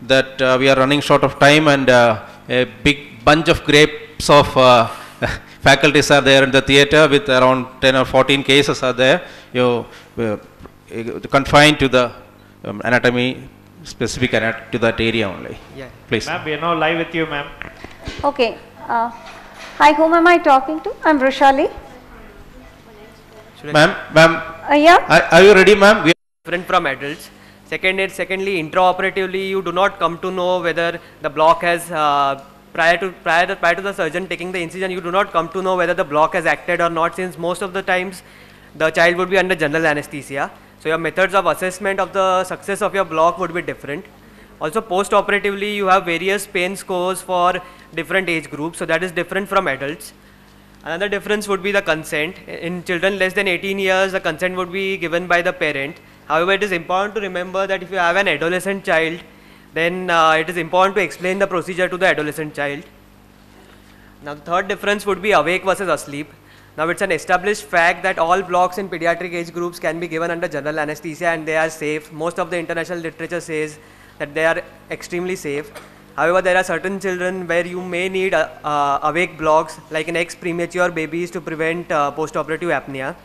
that we are running short of time, and a big bunch of grapes of faculties are there in the theater with around 10 or 14 cases are there. You confined to the anatomy, specific to that area only. Yeah. Please. Ma'am, we are now live with you, ma'am. Okay. Hi, whom am I talking to? I'm Rushali. Ma'am, Yeah. are you ready, ma'am? Different from adults. Secondly, intraoperatively, you do not come to know whether the block has prior to the surgeon taking the incision. You do not come to know whether the block has acted or not, since most of the times the child would be under general anesthesia. So your methods of assessment of the success of your block would be different. Also, post-operatively, you have various pain scores for different age groups. So that is different from adults. Another difference would be the consent. In children less than 18 years, the consent would be given by the parent. However, it is important to remember that if you have an adolescent child, then it is important to explain the procedure to the adolescent child. Now, the third difference would be awake versus asleep. Now, it's an established fact that all blocks in pediatric age groups can be given under general anesthesia and they are safe. Most of the international literature says that they are extremely safe. However, there are certain children where you may need awake blocks, like in ex-premature babies, to prevent post-operative apnea.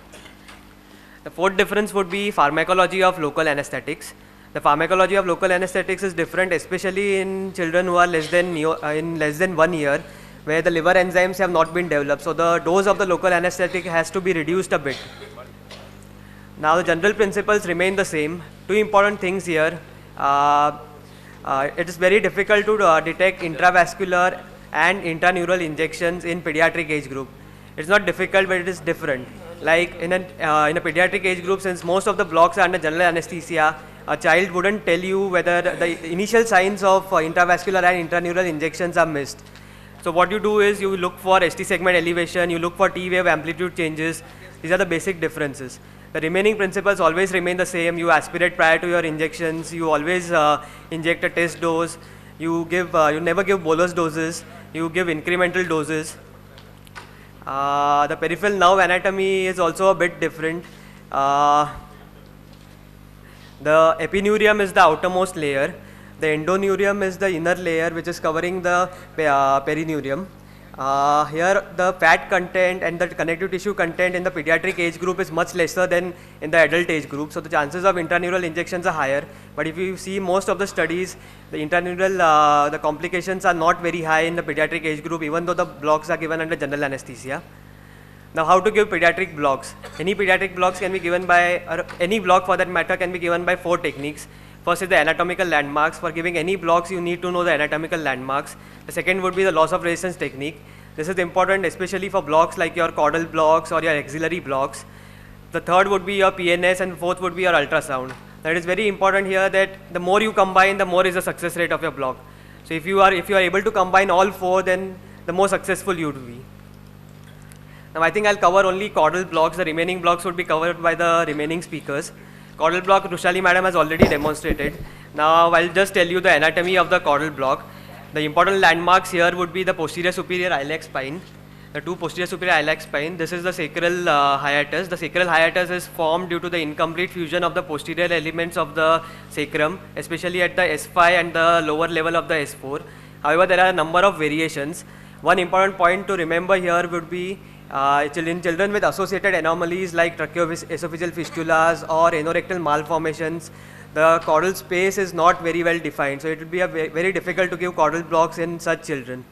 The fourth difference would be pharmacology of local anesthetics. The pharmacology of local anesthetics is different, especially in children who are less than 1 year, where the liver enzymes have not been developed. So the dose of the local anesthetic has to be reduced a bit. Now the general principles remain the same. Two important things here. It is very difficult to detect intravascular and intraneural injections in pediatric age group. It's not difficult, but it is different. Like in a pediatric age group, since most of the blocks are under general anesthesia, a child wouldn't tell you whether the initial signs of intravascular and intraneural injections are missed. So what you do is you look for ST segment elevation, you look for T wave amplitude changes. These are the basic differences. The remaining principles always remain the same. You aspirate prior to your injections. You always inject a test dose. You never give bolus doses. You give incremental doses. The peripheral nerve anatomy is also a bit different. The epineurium is the outermost layer. The endoneurium is the inner layer which is covering the perineurium. Here the fat content and the connective tissue content in the pediatric age group is much lesser than in the adult age group. So the chances of intraneural injections are higher. But if you see most of the studies, the intraneural, the complications are not very high in the pediatric age group, even though the blocks are given under general anesthesia. Now how to give pediatric blocks? Any pediatric blocks can be given by, or any block for that matter can be given by 4 techniques. First is the anatomical landmarks. For giving any blocks, you need to know the anatomical landmarks. The second would be the loss of resistance technique. This is important especially for blocks like your caudal blocks or your axillary blocks. The third would be your PNS and fourth would be your ultrasound. That is very important here that the more you combine, the more is the success rate of your block. So if you are able to combine all 4, then the more successful you would be. Now I think I'll cover only caudal blocks. The remaining blocks would be covered by the remaining speakers. Caudal block, Rushali madam has already demonstrated. Now I'll just tell you the anatomy of the caudal block. The important landmarks here would be the posterior superior iliac spine, the 2 posterior superior iliac spine. This is the sacral hiatus. The sacral hiatus is formed due to the incomplete fusion of the posterior elements of the sacrum, especially at the S5 and the lower level of the S4. However, there are a number of variations. One important point to remember here would be in children with associated anomalies like tracheoesophageal fistulas or anorectal malformations, the caudal space is not very well defined. So it would be very difficult to give caudal blocks in such children.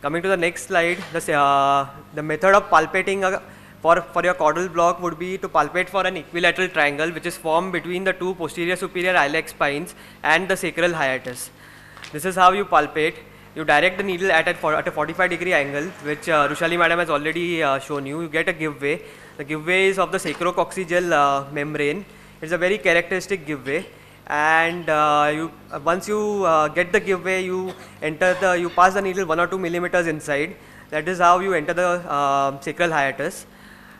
Coming to the next slide, the method of palpating for your caudal block would be to palpate for an equilateral triangle which is formed between the 2 posterior superior iliac spines and the sacral hiatus. This is how you palpate. You direct the needle at a 45-degree angle, which Rushali madam has already shown you. You get a giveaway. The giveaway is of the sacrococcygeal membrane. It's a very characteristic giveaway. And once you get the giveaway, you pass the needle 1 or 2 millimeters inside. That is how you enter the sacral hiatus.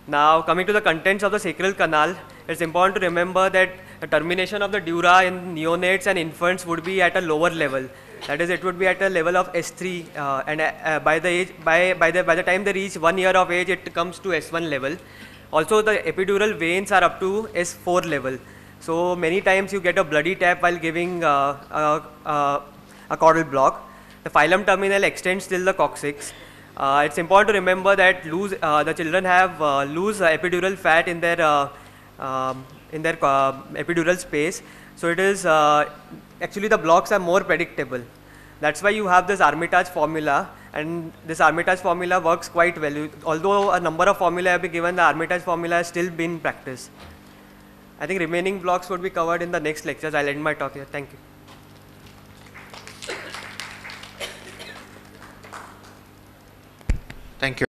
Now coming to the contents of the sacral canal, it's important to remember that the termination of the dura in neonates and infants would be at a lower level. That is, it would be at a level of S3, and by the time they reach 1 year of age, it comes to S1 level. Also, the epidural veins are up to S4 level. So many times you get a bloody tap while giving a caudal block. The phylum terminal extends till the coccyx. It's important to remember that the children have loose epidural fat in their epidural space. So it is actually the blocks are more predictable. That's why you have this Armitage formula, and this Armitage formula works quite well. Although a number of formulae have been given, the Armitage formula has still been practiced. I think remaining blocks would be covered in the next lectures. I'll end my talk here. Thank you. Thank you.